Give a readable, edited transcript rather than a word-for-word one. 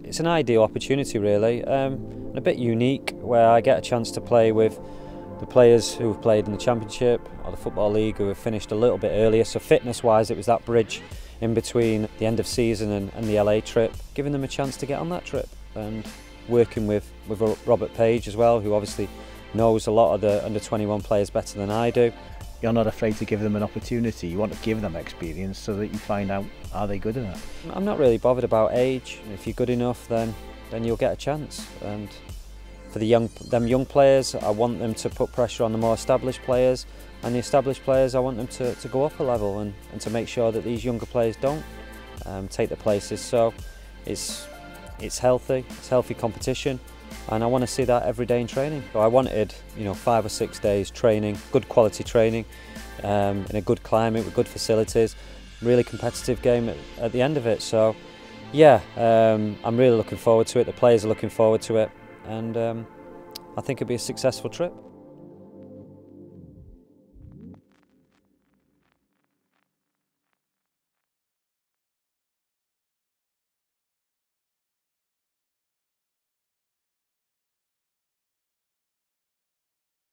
It's an ideal opportunity really, and a bit unique, where I get a chance to play with the players who have played in the Championship or the Football League who have finished a little bit earlier, so fitness wise it was that bridge in between the end of season and the LA trip, giving them a chance to get on that trip, and working with Robert Page as well, who obviously knows a lot of the under-21 players better than I do. You're not afraid to give them an opportunity, you want to give them experience so that you find out, are they good enough? I'm not really bothered about age. If you're good enough, then you'll get a chance. And for them young players, I want them to put pressure on the more established players, and the established players, I want them to go up a level and to make sure that these younger players don't take their places. So it's healthy competition, and I want to see that every day in training. So I wanted, 5 or 6 days training, good quality training, in a good climate with good facilities, really competitive game at the end of it. So yeah, I'm really looking forward to it. The players are looking forward to it, and I think it'll be a successful trip.